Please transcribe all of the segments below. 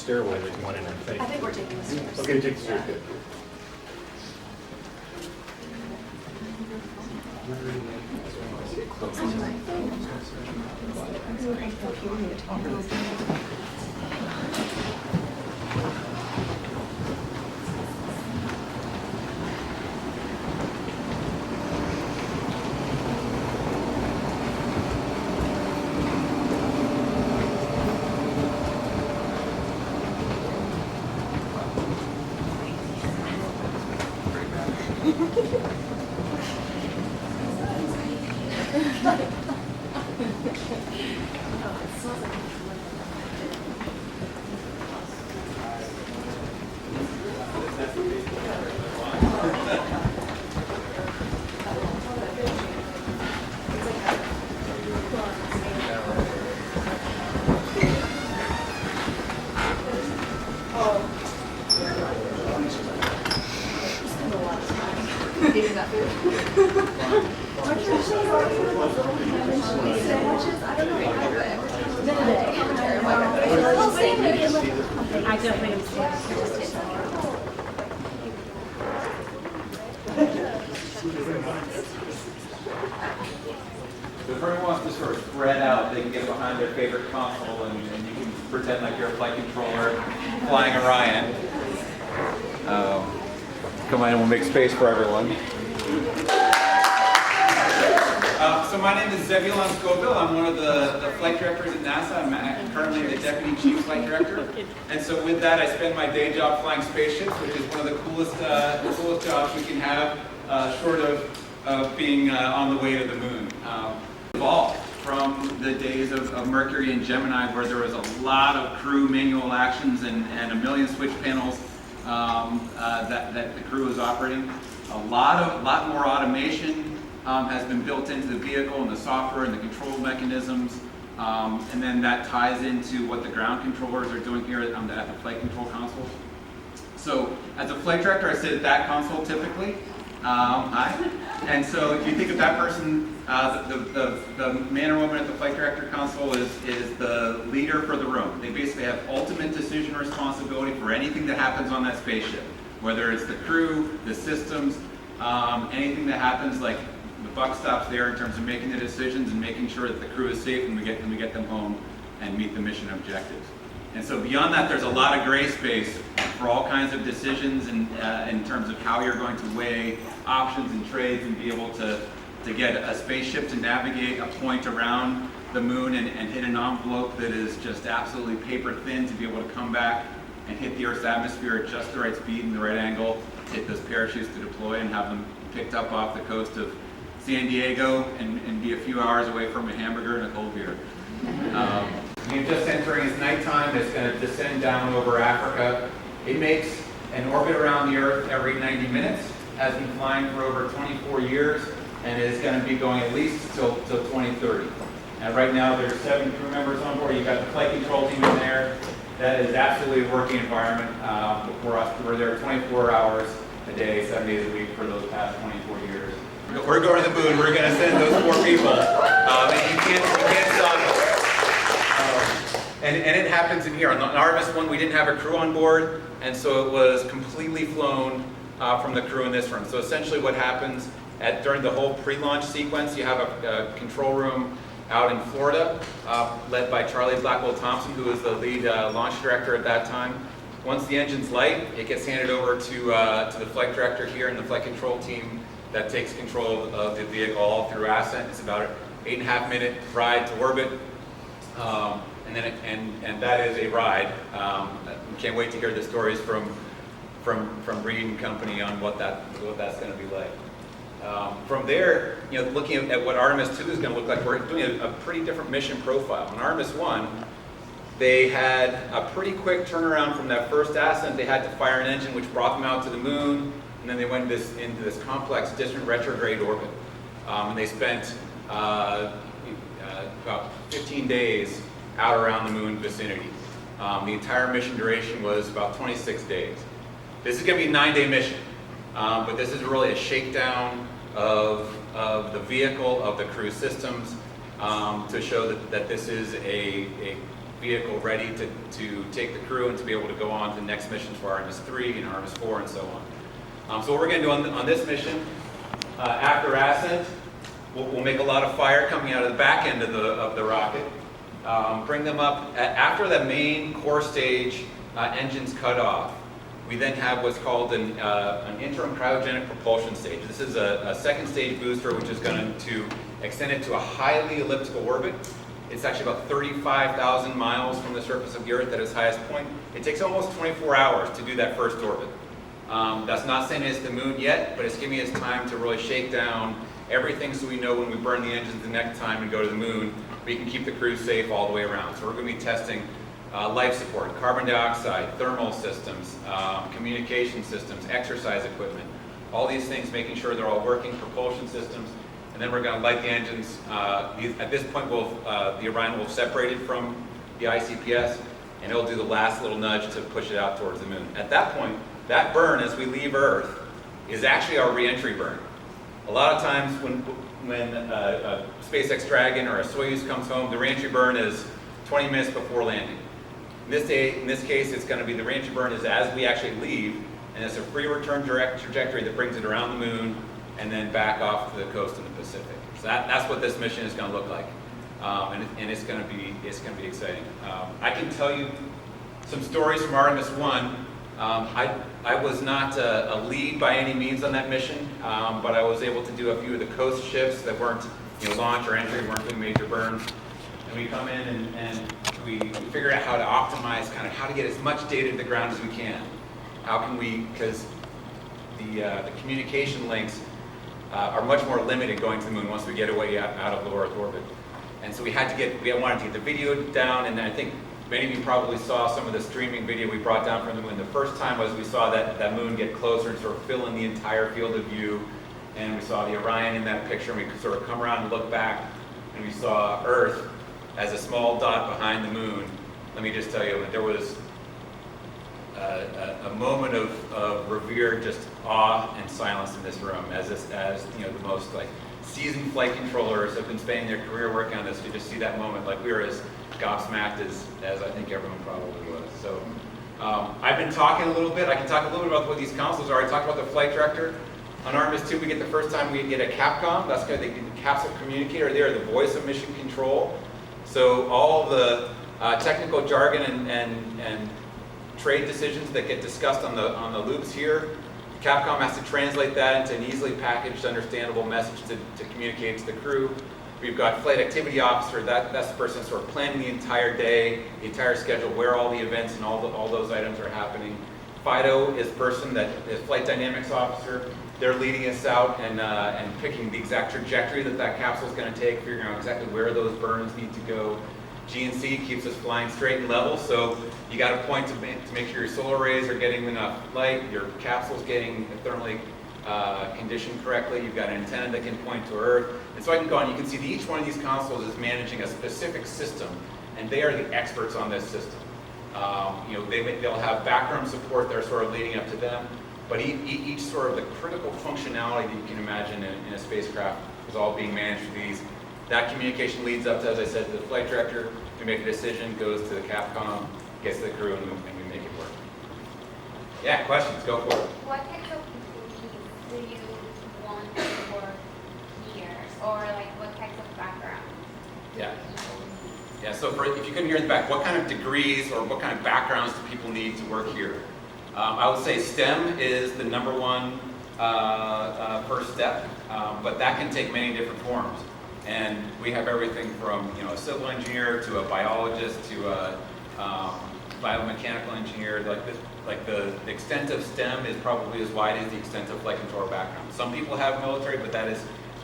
stairway that you wanted to take? I think we're taking the stairs. Okay, take the stairs. Good. I don't think I'm So if everyone wants to sort of spread out, they can get behind their favorite console and you can pretend like you're a flight controller flying Orion. Come on and we'll make space for everyone. So my name is Zebulon Scoville. I'm one of the flight directors at NASA. I'm currently the Deputy Chief Flight Director. And so with that, I spend my day job flying spaceships, which is one of the coolest jobs we can have, short of being on the way to the moon. Evolved from the days of Mercury and Gemini, where there was a lot of crew manual actions and a million switch panels that the crew was operating. A lot more automation has been built into the vehicle and the software and the control mechanisms, and then that ties into what the ground controllers are doing here at the flight control console. So as a flight director, I sit at that console typically. And so if you think of that person, the man or woman at the flight director console is the leader for the room. They basically have ultimate decision responsibility for anything that happens on that spaceship, whether it's the crew, the systems, anything that happens, like the buck stops there in terms of making the decisions and making sure that the crew is safe and we get them home and meet the mission objectives. And so beyond that, there's a lot of gray space for all kinds of decisions and in terms of how you're going to weigh options and trades and be able to get a spaceship to navigate a point around the moon and hit an envelope that is just absolutely paper thin, to be able to come back and hit the Earth's atmosphere at just the right speed and the right angle, hit those parachutes to deploy and have them picked up off the coast of San Diego and be a few hours away from a hamburger and a cold beer. We're just entering its nighttime. It's going to descend down over Africa. It makes an orbit around the Earth every 90 minutes, has been flying for over 24 years, and is going to be going at least till 2030. And right now there's 7 crew members on board. You've got the flight control team in there. That is absolutely a working environment for us. We're there 24 hours a day, 7 days a week for those past 24 years. We're going to the moon. We're going to send those 4 people. And you can't stop us. And it happens in here. On the Artemis one, we didn't have a crew on board, and so it was completely flown from the crew in this room. So essentially what happens during the whole pre-launch sequence, you have a control room out in Florida, led by Charlie Blackwell-Thompson, who was the lead launch director at that time. Once the engine's light, it gets handed over to the flight director here and the flight control team that takes control of the vehicle all through ascent. It's about an 8.5-minute ride to orbit. And that is a ride. We can't wait to hear the stories from Reed and company on what that's going to be like. From there, looking at what Artemis 2 is going to look like, we're doing a pretty different mission profile. On Artemis 1, they had a pretty quick turnaround from that first ascent. They had to fire an engine which brought them out to the moon, and then they went into this complex distant retrograde orbit. And they spent about 15 days out around the moon vicinity. The entire mission duration was about 26 days. This is going to be a 9-day mission, but this is really a shakedown of the vehicle, of the crew systems, to show that this is a vehicle ready to take the crew and to be able to go on to the next missions for Artemis 3 and Artemis 4 and so on. So what we're going to do on this mission, after ascent, we'll make a lot of fire coming out of the back end of the rocket, bring them up. After the main core stage engines cut off, we then have what's called an interim cryogenic propulsion stage. This is a second stage booster which is going to extend it to a highly elliptical orbit. It's actually about 35,000 miles from the surface of the Earth at its highest point. It takes almost 24 hours to do that first orbit. That's not saying it's the moon yet, but it's giving us time to really shake down everything so we know when we burn the engines the next time and go to the moon, we can keep the crew safe all the way around. So we're going to be testing life support, carbon dioxide, thermal systems, communication systems, exercise equipment, all these things, making sure they're all working, propulsion systems. And then we're going to light the engines. At this point, the Orion will have separated from the ICPS, and it'll do the last little nudge to push it out towards the moon. At that point, that burn as we leave Earth is actually our re-entry burn. A lot of times when a SpaceX Dragon or a Soyuz comes home, the re-entry burn is 20 minutes before landing. In this case, it's going to be the re-entry burn is as we actually leave, and it's a free return direct trajectory that brings it around the moon and then back off to the coast of the Pacific. So that's what this mission is going to look like, and it's going to be exciting. I can tell you some stories from Artemis 1. I was not a lead by any means on that mission, but I was able to do a few of the coast shifts that weren't launch or entry, weren't doing major burns. And we come in and we figure out how to optimize, kind of how to get as much data to the ground as we can. How can we, because the communication links are much more limited going to the moon once we get away out of low Earth orbit. And so we wanted to get the video down, and I think many of you probably saw some of the streaming video we brought down from the moon. The first time was we saw that moon get closer and sort of fill in the entire field of view, and we saw the Orion in that picture, and we could sort of come around and look back, and we saw Earth as a small dot behind the moon. Let me just tell you, there was a moment of revered just awe and silence in this room as the most seasoned flight controllers have been spending their career working on this. To just see that moment, we were as gobsmacked as I think everyone probably was. So I've been talking a little bit. I can talk a little bit about what these consoles are. I talked about the flight director. On Artemis 2, we get the first time we get a Capcom. That's kind of the capsule communicator. They are the voice of mission control. So all the technical jargon and trade decisions that get discussed on the loops here, Capcom has to translate that into an easily packaged, understandable message to communicate to the crew. We've got flight activity officer. That's the person sort of planning the entire day, the entire schedule, where all the events and all those items are happening. FIDO is person that is flight dynamics officer. They're leading us out and picking the exact trajectory that capsule is going to take, figuring out exactly where those burns need to go. G&C keeps us flying straight and level, so you got a point to make sure your solar arrays are getting enough light, your capsule's getting thermally conditioned correctly, you've got an antenna that can point to Earth, and so I can go on. You can see that each one of these consoles is managing a specific system, and they are the experts on this system. They'll have background support that are sort of leading up to them, but each sort of the critical functionality that you can imagine in a spacecraft is all being managed through these. That communication leads up to, as I said, the flight director. We make a decision, goes to the Capcom, gets to the crew, and we make it work. Yeah, questions? Go for it. What types of do you want to work here, or what types of background? Yeah. So if you couldn't hear in the back, what kind of degrees or what kind of backgrounds do people need to work here? I would say STEM is the number one first step, but that can take many different forms. And we have everything from a civil engineer to a biologist to a biomechanical engineer. The extent of STEM is probably as wide as the extent of flight controller background. Some people have military, but that is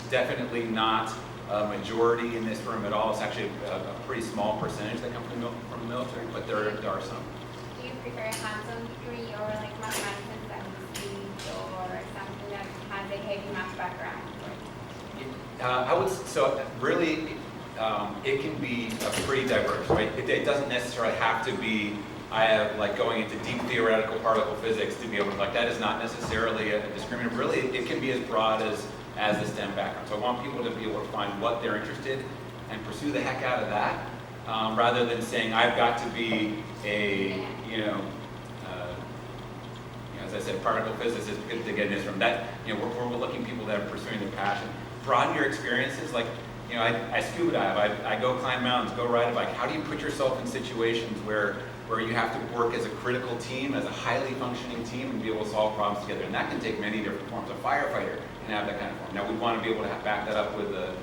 definitely not a majority in this room at all. It's actually a pretty small percentage that come from the military, but there are some. Do you prefer a hands-on degree or mathematics and statistics or something that has a heavy math background? It can be pretty diverse, right? It doesn't necessarily have to be, I have going into deep theoretical particle physics to be able to, that is not necessarily a discriminator. Really, it can be as broad as the STEM background. So I want people to be able to find what they're interested in and pursue the heck out of that. rather than saying I've got to be a, as I said, particle physicist to get this from that. We're looking people that are pursuing their passion. Broaden your experiences. Like, I scuba dive. I go climb mountains. Go ride a bike. How do you put yourself in situations where you have to work as a critical team, as a highly functioning team, and be able to solve problems together? And that can take many different forms. A firefighter can have that kind of form. Now we want to be able to back that up with the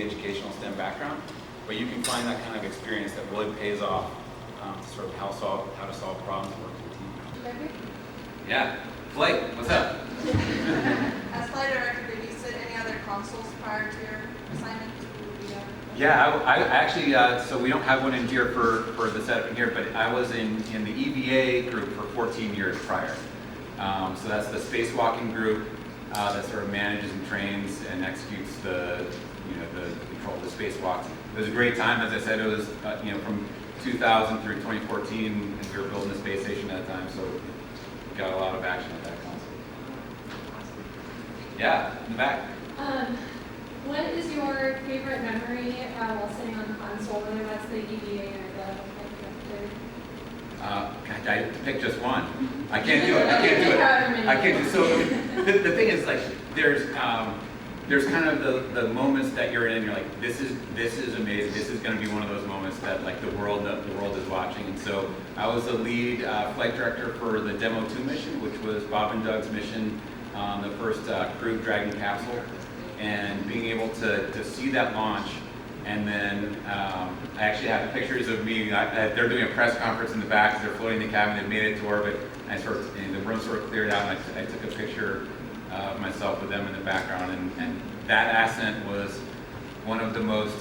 educational STEM background, but you can find that kind of experience that really pays off to sort of how to solve problems and work as a team. Yeah, Blake, what's up? As flight director, did you sit any other consoles prior to your assignment? Yeah, I actually, so we don't have one in here for the setup in here, but I was in the EVA group for 14 years prior. So that's the spacewalking group that sort of manages and trains and executes the control of the spacewalks. It was a great time. As I said, it was from 2000 through 2014, and we were building the space station at the time, so we got a lot of action at that console. Yeah, in the back. What is your favorite memory while sitting on the console, whether that's the EVA or the I have to pick just one. I can't do it. I can't do it. So the thing is, like, there's kind of the moments that you're in. You're like, this is amazing. This is going to be one of those moments that like the world is watching. And so I was the lead flight director for the Demo 2 mission, which was Bob and Doug's mission, the first Crew Dragon capsule. And being able to see that launch, and then I actually have pictures of me. They're doing a press conference in the back as they're floating the cabin. They made it to orbit. And the room sort of cleared out, and I took a picture of myself with them in the background. And that ascent was one of the most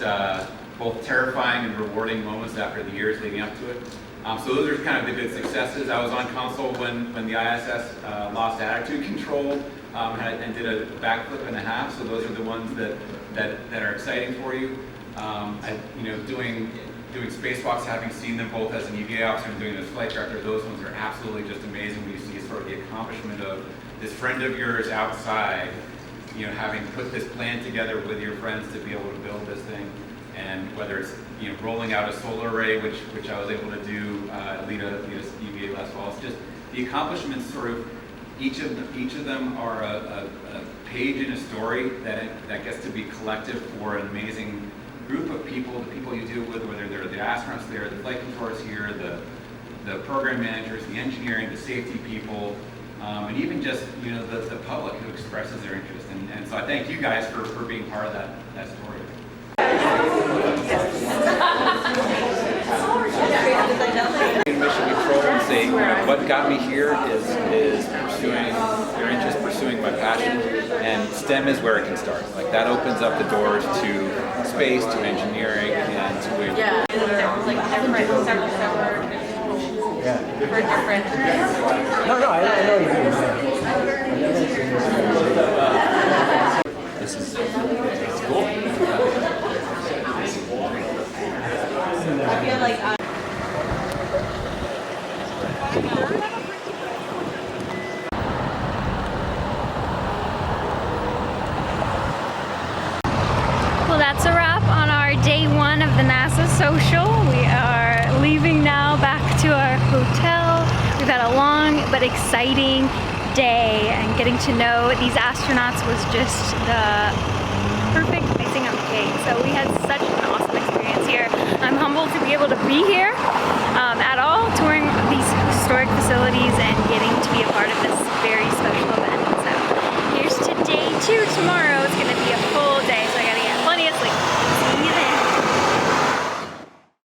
both terrifying and rewarding moments after the years leading up to it. So those are kind of the good successes. I was on console when the ISS lost attitude control. And did a backflip and a half, so those are the ones that are exciting for you. Doing spacewalks, having seen them both as an EVA officer and doing as flight director, those ones are absolutely just amazing when you see sort of the accomplishment of this friend of yours outside, having put this plan together with your friends to be able to build this thing, and whether it's rolling out a solar array, which I was able to do, lead a EVA last fall. It's just the accomplishments sort of. Each of them are a page in a story that gets to be collective for an amazing group of people, the people you deal with, whether they're the astronauts there, the flight controllers here, the program managers, the engineering, the safety people, and even just the public who expresses their interest. And so I thank you guys for being part of that story. Mission control and say, what got me here is pursuing your interest, pursuing my passion, and STEM is where it can start. Like that opens up the doors to space, to engineering, and to Yeah, like different, several for different. No, I know you do. this is cool. I feel like Well, that's a wrap on our day one of the NASA social. We are leaving now back to our hotel. We've had a long but exciting day, and getting to know these astronauts was just the perfect icing on the cake. So we had such an awesome experience here. I'm humbled to be able to be here at all, touring these historic facilities and getting to be a part of this very special event. So here's to day two tomorrow. It's going to be a full